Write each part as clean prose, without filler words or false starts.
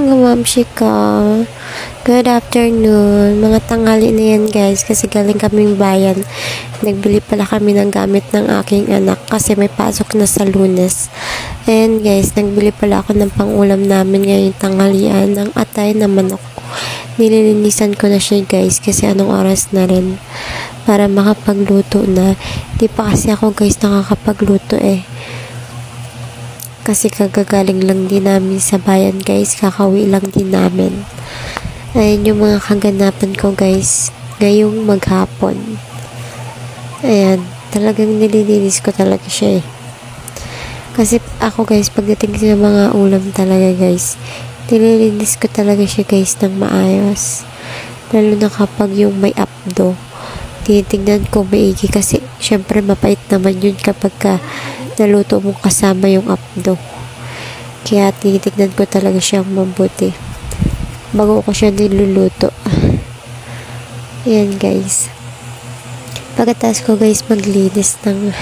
mga mamshika. Good afternoon. Mga tanghali na yan guys kasi galing kaming bayan. Nagbili pala kami ng gamit ng aking anak kasi may pasok na sa Lunes. And guys, nagbili pala ako ng pangulam namin ngayong tanghalian ng atay na manok. Nililinisan ko na siya guys kasi anong oras na rin para makapagluto na. Di pa kasi ako guys nakakapagluto kasi kagagaling lang din namin sa bayan guys, kakauwi lang din namin. Ayan yung mga kaganapan ko guys ngayong maghapon. Ayan, talagang nililinis ko talaga siya kasi ako guys pagdating sa mga ulam talaga guys, nililinis ko talaga siya guys ng maayos, lalo na kapag yung may apdo. Tinitignan ko maigi kasi syempre mapait naman yun kapag naluto mong kasama yung apdo. Kaya tinitignan ko talaga siyang mabuti bago ko siya niluluto. Ayan guys. Pagkatapos ko guys maglinis ng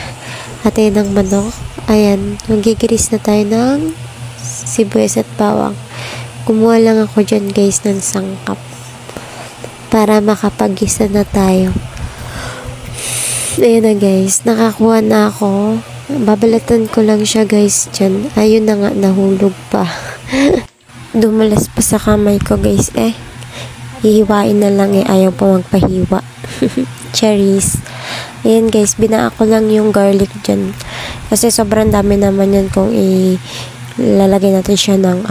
atay ng manok, ayan, magigiris na tayo ng sibuyas at bawang. Kumuha lang ako dyan guys ng sangkap para makapag-gisa na tayo. Ayan na guys, nakakuha na ako. Babalatan ko lang siya guys dyan. Ayun na nga, nahulog pa. Dumalas pa sa kamay ko guys hihiwain na lang ayaw pa magpahiwa. Cherries. Ayan guys, binaa ko lang yung garlic dyan kasi sobrang dami naman yan kung ilalagay natin siya ng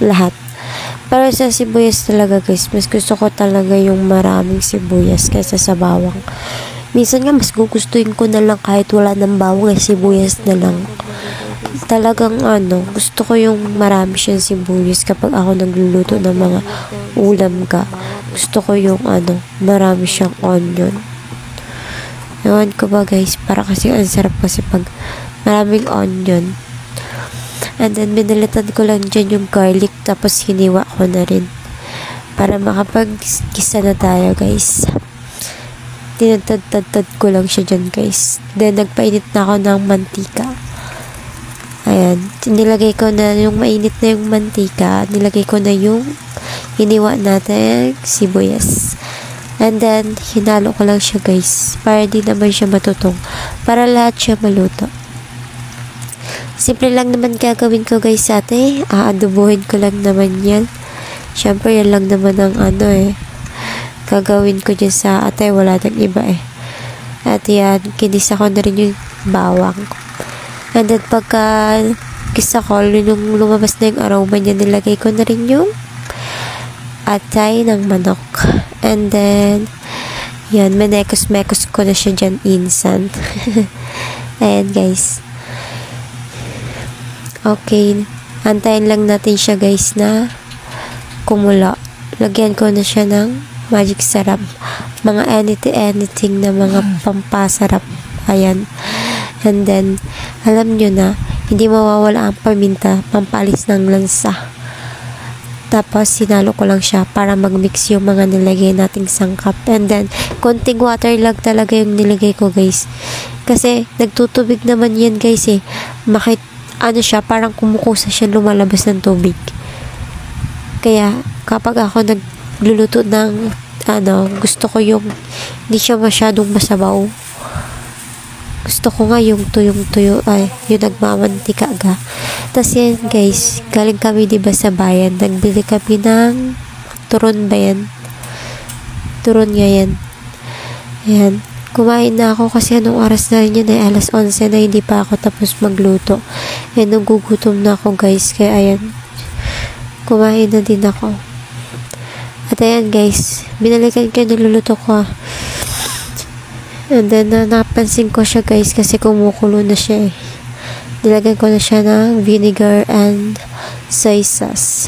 lahat. Pero sa sibuyas talaga guys, mas gusto ko talaga yung maraming sibuyas kaysa sa bawang. Minsan nga mas gugustuhin ko na lang kahit wala ng bawang sibuyas na lang. Talagang gusto ko yung marami siyang sibuyas kapag ako nagluluto ng mga ulam ka. Gusto ko yung marami siyang onion. Ewan ko ba guys, para kasi ang sarap kasi pag maraming onion. And then binalitan ko lang dyan yung garlic tapos hiniwa ko na rin para makapag-gisa na tayo guys. Tinatad-tad ko lang siya dyan guys. Then nagpainit na ako ng mantika. Ayan, nilagay ko na yung mainit na yung mantika, nilagay ko na yung hiniwa natin sibuyas. And then hinalo ko lang siya guys para di naman siya matutong, para lahat siya maluto. Simple lang naman gagawin ko guys aadobohin ko lang naman yan. Syempre yan lang naman ang gagawin ko dyan sa atay, wala nang iba At yan, kinisa ko na rin yung bawang. And then pagka kisa ko, nung lumabas na yung aroma niya, nilagay ko na rin yung atay ng manok. And then yan, menekos-mekos ko na siya dyan insan. Ayan guys. Okay, antayin lang natin siya guys na kumulo. Lagyan ko na siya ng magic sarap, mga anything na mga pampasarap. Ayan. And then alam nyo na, hindi mawawala ang paminta, pampalis ng lansa. Tapos sinalo ko lang siya para magmix yung mga nilagay nating sangkap. And then konting water lang talaga yung nilagay ko guys kasi nagtutubig naman yan guys siya, parang kumukusa siya, lumalabas ng tubig. Kaya kapag ako nagluluto ng gusto ko yung hindi siya masyadong masabaw. Gusto ko nga yung tuyong-tuyo, yung nagmamantika ga. Tas yan guys, galing kami diba sa bayan, nagbili kami ng turon ba yan? Turon nga yan. Ayan, kumain na ako kasi anong oras na rin yan alas 11 na, hindi pa ako tapos magluto. Nagugutom na ako guys, kaya ayan, kumain na din ako. At ayan guys, binalikan ko yung niluluto ko. And then napansin ko siya guys kasi kumukulo na siya Nilagyan ko na siya ng vinegar and soy sauce.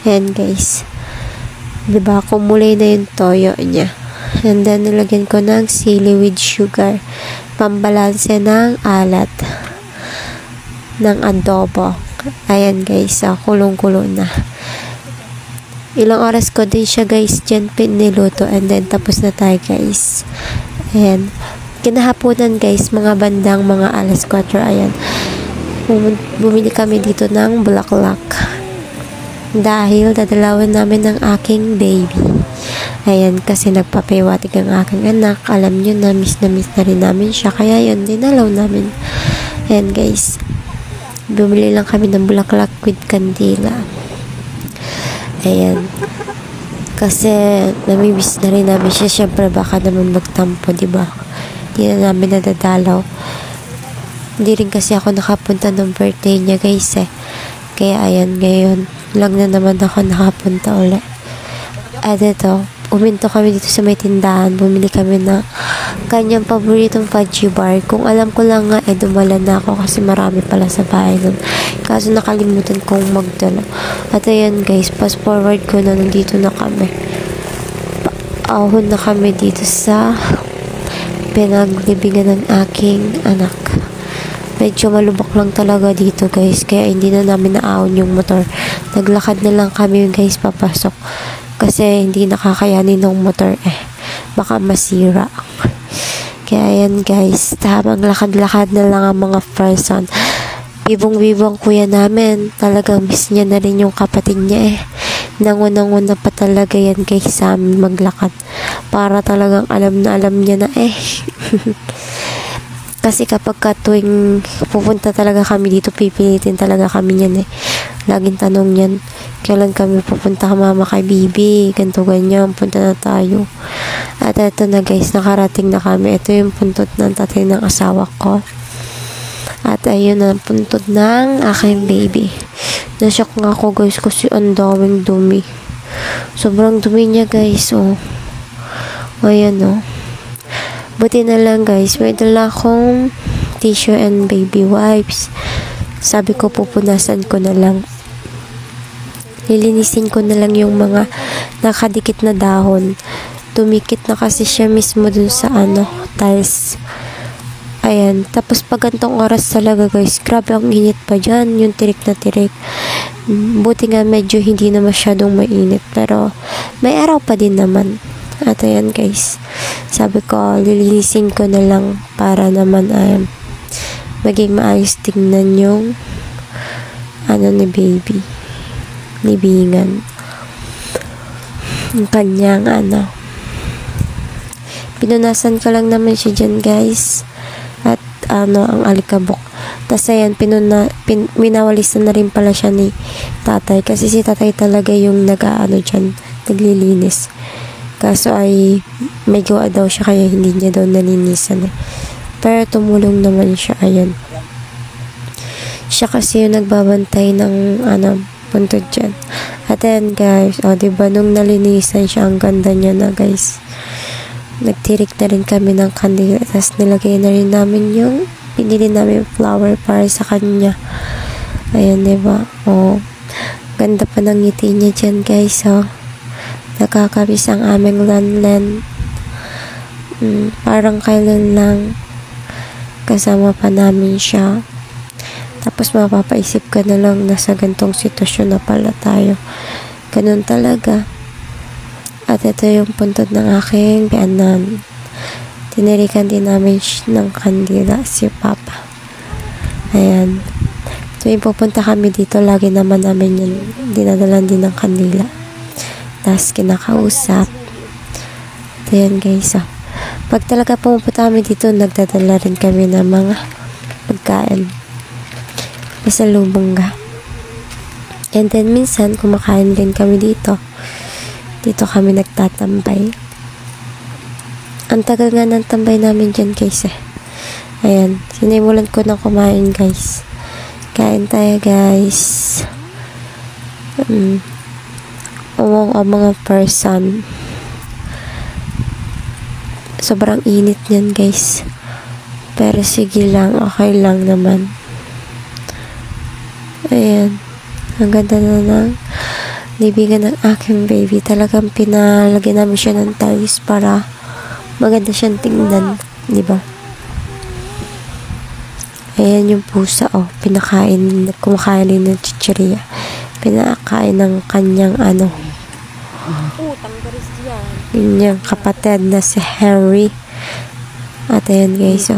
Ayan guys, diba kumulay na yung toyo niya. And then nilagyan ko ng sili with sugar, pambalanse ng alat ng adobo. Ayan guys, kulong-kulo na. Ilang oras ko din siya guys dyan piniluto, and then tapos na tayo guys. Ayan, kinahaponan guys, mga bandang mga alas 4, ayan, bumili kami dito ng bulaklak. Dahil dadalawin namin ng aking baby. Ayan, kasi nagpapahiwatig ang aking anak. Alam nyo na miss na rin namin siya. Kaya yun, dinalaw namin. Ayan guys, bumili lang kami ng bulaklak with kandila. Ayan. Kasi namimiss na rin namin siya. Siyempre baka naman magtampo, diba? Hindi na namin nadadalaw. Hindi rin kasi ako nakapunta ng birthday niya guys eh. Kaya ayan, ngayon lang na naman ako nakapunta ulit. At ito, uminto kami dito sa may tindahan. Bumili kami ng kanyang paboritong fudgy bar. Kung alam ko lang nga, dumala na ako kasi marami pala sa bahay nun. Kaso nakalimutan kong magdala. At ayan guys, fast forward ko na nandito na kami. Ahon na kami dito sa pinaglibingan ng aking anak. Medyo malubak lang talaga dito guys, kaya hindi na namin naahon yung motor. Naglakad na lang kami guys papasok kasi hindi nakakayanin ng motor baka masira. Kaya yan guys, tamang lakad-lakad na lang ang mga person. Bibong-bibong kuya namin, talagang miss niya na rin yung kapatid niya nangunang-una pa talaga yan guys sa amin maglakad. Para talagang alam niya na Kasi kapag tuwing pupunta talaga kami dito, pipilitin talaga kami niyan Laging tanong niyan, kailan kami pupunta mama kay Bibi? Ganto ganyan, punta na tayo. At eto na guys, nakarating na kami. Ito yung puntot ng tatay ng asawa ko. At ayun ang puntot ng aking baby. Nashock nga ako guys kasi ang daming dumi. Sobrang dumi niya guys, Ayan, Buti na lang guys, may dala akong tissue and baby wipes. Sabi ko pupunasan ko na lang. Lilinisin ko na lang yung mga nakadikit na dahon. Tumikit na kasi siya mismo dun sa tiles. Ayan, tapos pag gantong oras talaga guys, grabe ang init pa dyan, yung tirik na tirik. Buti nga medyo hindi na masyadong mainit, pero may araw pa din naman. At ayan guys, sabi ko lilinisin ko na lang para naman maging maayos tingnan yung ni baby, libingan, yung kanyang pinunasan ko lang naman siya dyan guys. At ang alikabok. Tapos ayan, minawalisan na rin pala siya ni tatay kasi si tatay talaga yung dyan, naglilinis. Kaso ay may gawa daw siya kaya hindi niya daw nalinisan Pero tumulong naman siya, ayan. Siya kasi yung nagbabantay ng puntod dyan. At ayan guys, diba nung nalinisan siya, ang ganda niya na guys. Nagtirik na rin kami ng kandila. Tapos nilagay na rin namin yung pinili namin flower para sa kanya. Ayan, diba? Ganda pa ng ngiti niya dyan guys, Nakakabis ang aming lanlan. Parang kailan lang kasama pa namin siya. Tapos mapapaisip ka na lang nasa gantong sitwasyon na pala tayo. Ganun talaga. At ito yung puntod ng aking bianan. Tinirikan din namin ng kandila si Papa. Ayan. Tuwing pupunta kami dito, lagi naman namin yun dinadalan din ng kandila. Tapos kinakausap. Ito yan guys. Pag talaga pumunta kami dito, nagdadala rin kami ng mga pagkain. Pasalubong ka. And then minsan, kumakain rin kami dito. Dito kami nagtatambay. Ang tagal nga ng tambay namin dyan guys Ayan. Sinimulan ko na kumain guys. Kain tayo guys. Ang mga person, sobrang init niyan guys, pero sige lang, okay lang naman. Ayan, ang ganda na ng libingan ng aking baby. Talagang pinalagyan namin siya ng tiles para maganda siyang tingnan, diba? Ayan yung pusa, kumakain rin ng chichirya. Pinakain ng kanyang yung kapatid na si Harry. At ayan guys,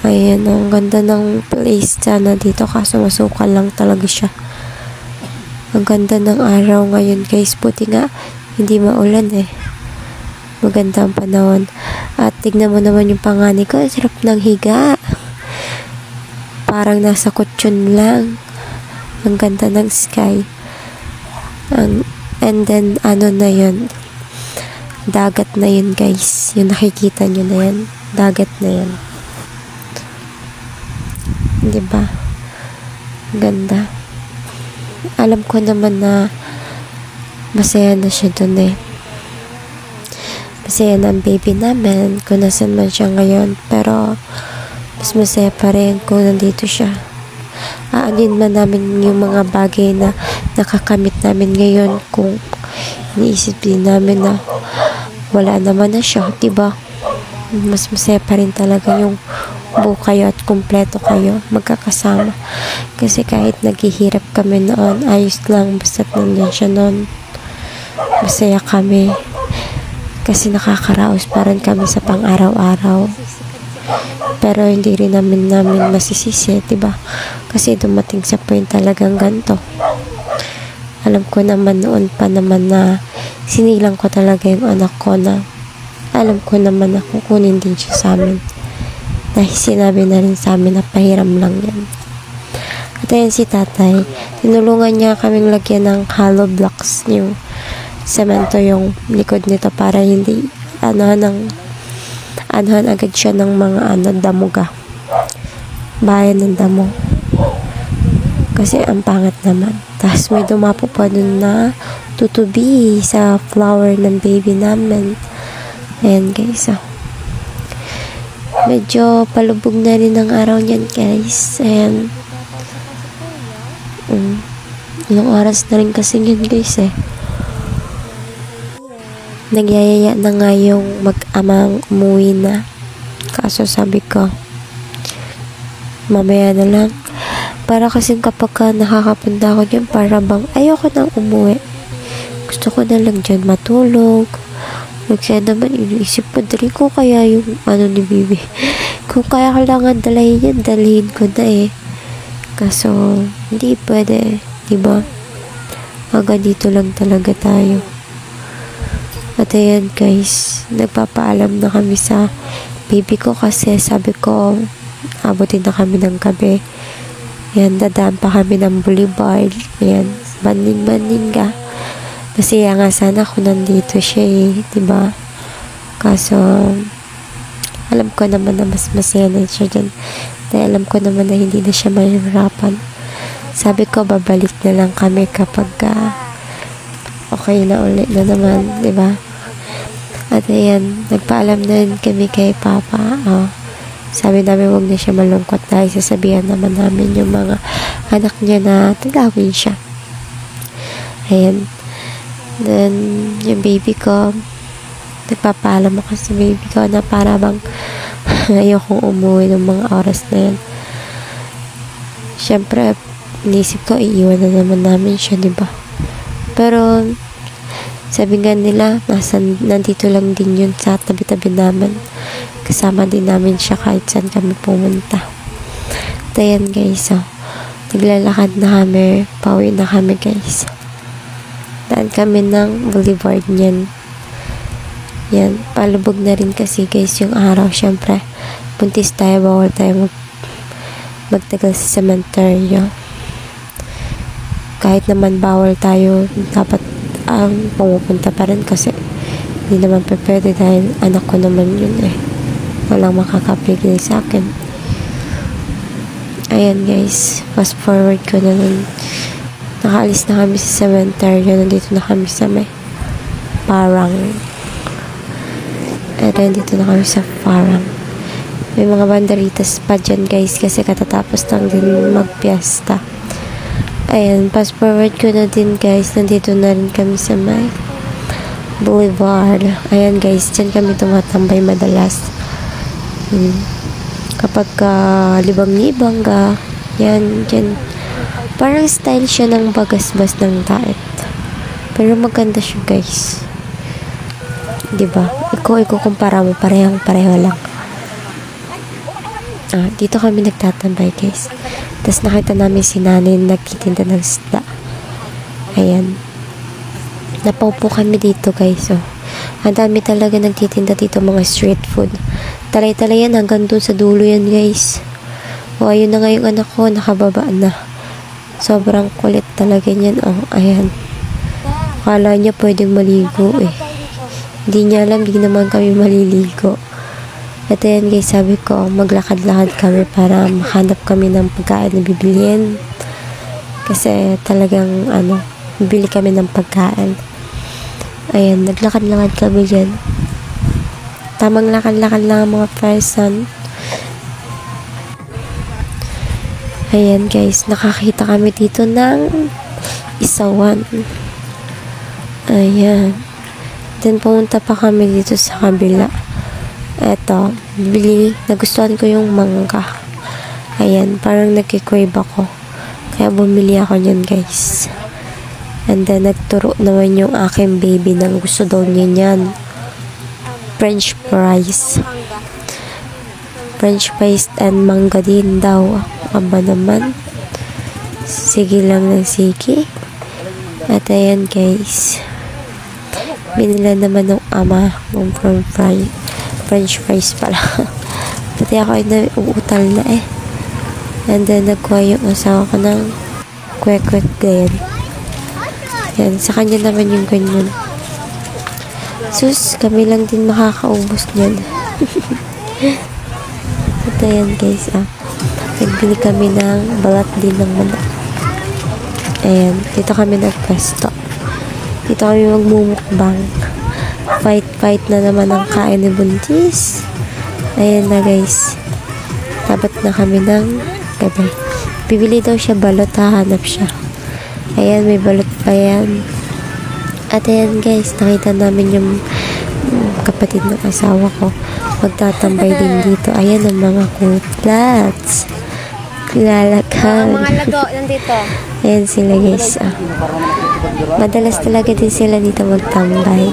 ayan, ang ganda ng place sana dito kaso masukal lang talaga siya. Ang ganda ng araw ngayon guys. Buti nga hindi maulan eh. Maganda ang panahon. At tignan mo naman yung pangani ko. Sarap ng higa. Parang nasa kutsyon lang. Ang ganda ng sky. And then ano na yun. Dagat na yun guys. Yung nakikita nyo na yan. Dagat na yan. Diba? Ganda. Alam ko naman na masaya na siya dun eh. Masaya na ang baby namin kung nasan man siya ngayon. Pero mas masaya pa rin kung nandito siya. Aanin man namin yung mga bagay na nakakamit namin ngayon kung iniisip din namin na wala naman na siya, diba? Mas masaya pa rin talaga yung buo kayo at kumpleto kayo magkakasama. Kasi kahit naghihirap kami noon, ayos lang basta't nandiyan siya noon. Masaya kami. Kasi nakakaraos pa rin kami sa pang-araw-araw. Pero hindi rin namin masisisi, diba? Kasi dumating sa point talagang ganito. Alam ko naman noon pa naman na sinilang ko talaga yung anak ko na alam ko naman na kukunin din siya sa amin. Dahil sinabi na rin sa amin na pahiram lang yan. At ayan si tatay, tinulungan niya kaming lagyan ng hollow blocks yung semento yung likod nito para hindi anuhan agad siya ng mga damuga. Bayan ng damo. Kasi ang pangat naman. Tapos may dumapo pa dun na tutubi sa flower ng baby namin. Ayan guys, medyo palubog na rin ang araw niyan guys. Ayan. Ilang oras na rin kasi yun guys eh. Nagyayaya na nga yung mag-amang umuwi na. Kaso sabi ko, mamaya na lang. Para kasi kapag nakakapunta ako dyan, para bang ayoko nang umuwi. Gusto ko na lang dyan matulog. Kaya naman iniisip ko din ko kaya yung ni Bibi. Kung kaya kailangan dalahin yan, dalahin ko na eh. Kaso, hindi pwede, diba? Hanggang dito lang talaga tayo. At ayan guys, nagpapaalam na kami sa baby ko kasi sabi ko, abutin na kami ng gabi. Ayan, dadaan pa kami ng boulevard. Ayan, banding ka. Masaya nga sana kung nandito siya eh, diba? Kaso, alam ko naman na mas masaya na siya dyan. Dahil alam ko naman na hindi na siya mahirapan. Sabi ko, babalik na lang kami kapag okay na ulit na naman, diba? At ayan, nagpaalam na rin kami kay Papa. Sabi namin, huwag na siya malungkot dahil sasabihan naman namin yung mga anak niya na tagawin siya. Ayan. Then, yung baby ko, nagpapaalam ako sa baby ko na para bang ayokong umuwi ng mga oras na yan. Siyempre, inisip ko, iiwan na naman namin siya, diba? Pero, sabi nga nila, nandito lang din yun sa tabi-tabi namin. Kasama din namin siya kahit saan kami pumunta. At ayan guys, naglalakad na kami, pauwi na kami guys. Daan kami ng boulevard niyan. Yan, palubog na rin kasi guys yung araw. Syempre, buntis tayo, bawal tayo magtagal sa cementerio. Kahit naman bawal tayo, dapat pumupunta pa rin kasi hindi naman pa pwede dahil anak ko naman yun eh. Walang makakapigil sa akin. Ayan guys, fast forward ko na nun. Nakaalis na kami sa cemetery. Nandito na kami sa may parang. And then dito na kami sa parang. May mga banderitas pa dyan guys kasi katatapos lang din magpiesta. Ayan, fast forward ko na din guys. Nandito na rin kami sa may boulevard. Ayan guys, dyan kami tumatambay madalas. Kapag libang-libang ka, yan, dyan. Parang style siya ng bagasbas ng daet. Pero maganda siya guys. Diba? Ikukumpara mo, pareho lang. Dito kami nagtatambay guys. Tapos nakita namin si nanay nagtitinda ng isda. Ayan. Napaupo kami dito guys. Oh. Ang dami talaga nagtitinda dito mga street food. Talay-talay yan hanggang dun sa dulo yan guys. O ayun na nga yung anak ko. Nakababa na. Sobrang kulit talaga niyan. Oh, ayan. Akala niya pwedeng maligo eh. Hindi niya alam, di naman kami maliligo. At ayan guys, sabi ko, maglakad-lakad kami para makahanap kami ng pagkain na bibiliin. Kasi talagang, bibili kami ng pagkain. Ayan, naglakad-lakad kami dyan. Tamang lakad-lakad lang ang mga person. Ayan guys, nakakita kami dito ng isawan. Ayan. Then pumunta pa kami dito sa kabila. Eto, bili. Nagustuhan ko yung mangga. Ayan, parang nagkikrave ako. Kaya bumili ako nyan guys. And then nagturo naman yung aking baby nang gusto daw niya nyan. French fries. French fries and mangga din daw. Aba naman. Sige lang ng sige. At ayan guys. Binila naman ng ama ng French fries pala. Pati ako ay nauutal na eh. And then nagkuha yung asawa ko ng kwek-kwek ganyan. Yan. Sa kanya naman yung ganyan. Sus, kami lang din makakaubos niyan. At ayan guys, nagbili kami ng balat din ng manok. Ayan, dito kami nagpwesto. Dito kami magmumukbang. Fight na naman ang kain ni Buntis. Ayan na guys. Tapat na kami ng gabi. Bibili daw siya balot, hahanap siya. Ayan, may balot pa yan. At ayan guys, nakita namin yung kapatid ng asawa ko. Magtatambay din dito. Ayan ang mga kutlats. Lalakad. Mga lago nandito. Ayan sila guys. Madalas talaga din sila dito magtambay.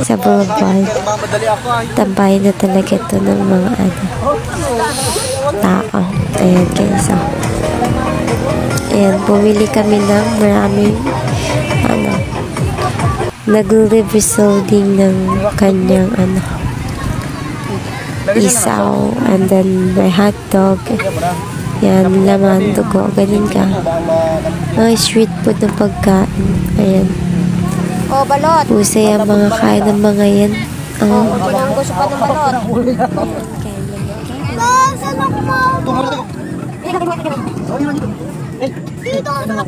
Sa boulevard. Tambay na talaga ito ng mga tao. Ayan guys. Ayan, bumili kami ng maraming nag-reversal din ng kanyang isaw, and then may hotdog, yan, laman, dugo, ganun ka. Mga street food na pagkain. Ayan. Oh, balot. Pusay ang mga kain ng mga yan. Ang gusto pa ng balot. Saan ako mo? Dito ako sa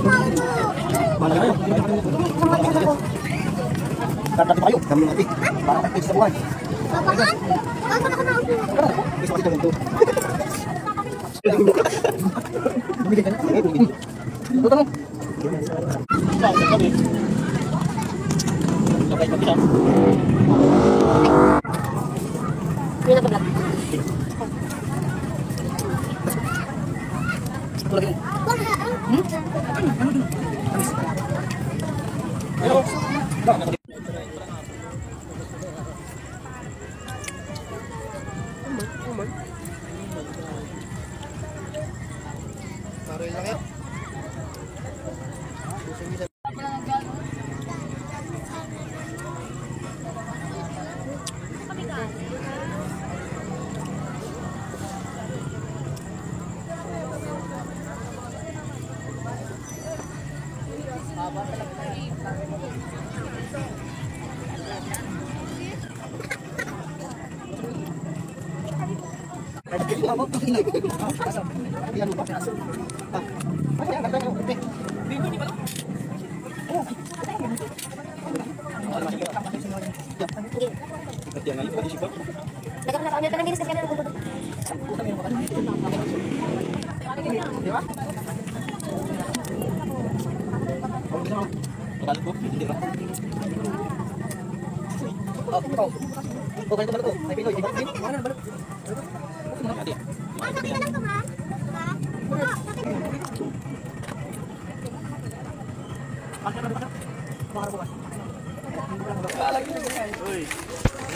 Tatapos kayo, kami natin. Para kapit sa buhay. Babahan? Bakit ako naupo? Gusto ko dito. Bumili ka na. Ito tanong. Yun na paglag. Ito lagi. Taruhin lang yan.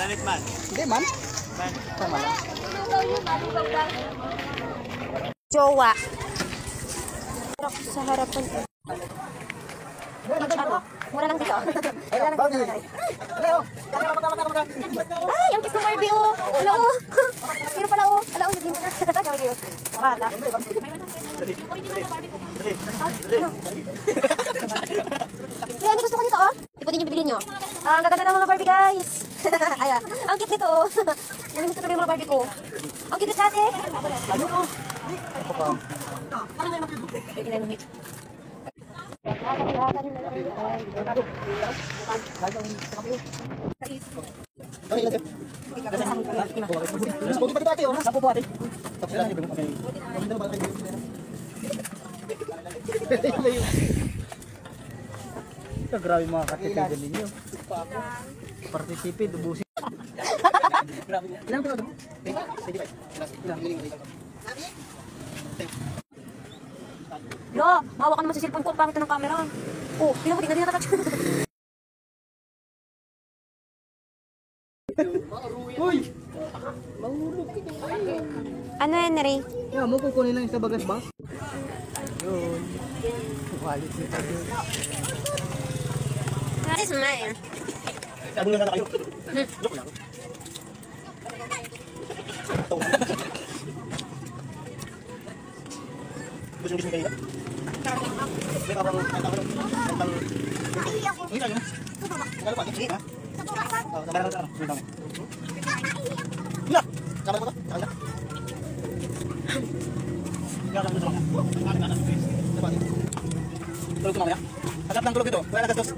Lanit man. Hindi man. Tama lang. Jowa. Sa harapan. Mura lang dito. Mura lang dito. Ay, ang kiss ng Barbie, oh. Ala, oh. Pero pala, oh. Ala, oh. Naging bata. Kaya gusto ko nito, oh. Di pa din yung bibili nyo. Ang gaganda ng mga Barbie, guys. Ay, ang cute nito, oh. Ang gusto ko yung mga Barbie ko. Ang cute sa ate. Ano ko? Grabe mga katitigan ninyo. Participate, ubusin. Ilang ko ito? Lo, mahawa ka naman sa cellphone ko. Ang pangit na ng camera. Oh, tingnan mo, tingnan natatouch. Uy! Ano, Henry? Yeah, mo kukunin lang sa bagas ba? Yun. Quality nito. That is mine. Sabi nga na kayo. Joke lang. Gusto nyo kayo? May kapang hindi tayo na. Nagalo pa, sige ha? Oo, sabayan na ito. Hila! Sabayan mo ito? Sabayan na. Hila lang ito lang. Tulog ito mamaya. Agap ng tulog ito. Wala na gastos.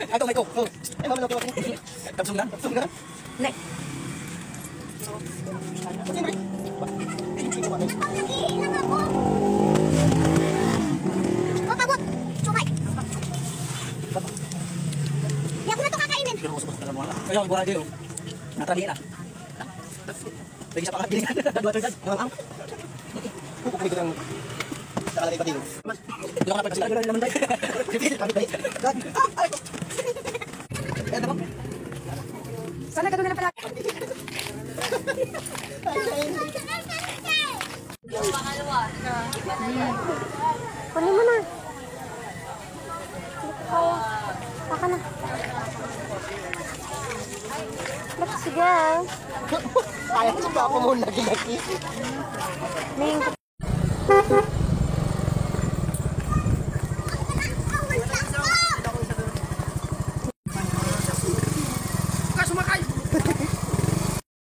Ay, ito, may ko. Ay, mamaya na tulog. Tapsong na? Tapsong na? Ne. Oh, pabot! Sumay! Hindi ako na ito kakainin. Ayaw, buhay kayo. Natrali na. Lagi sa pangat, gilingan. Dua terjad. Ang. Pupukuli ko ng nakalagay pati. Hindi ako napagkasila. Wala naman tayo. Pabit-bait. Ay ko. Kaya naman. Sana gano'n na pala. Kunin mo na. Baka na. Let's go. Ayaw ko pa ako muna. Gilaki. Ning.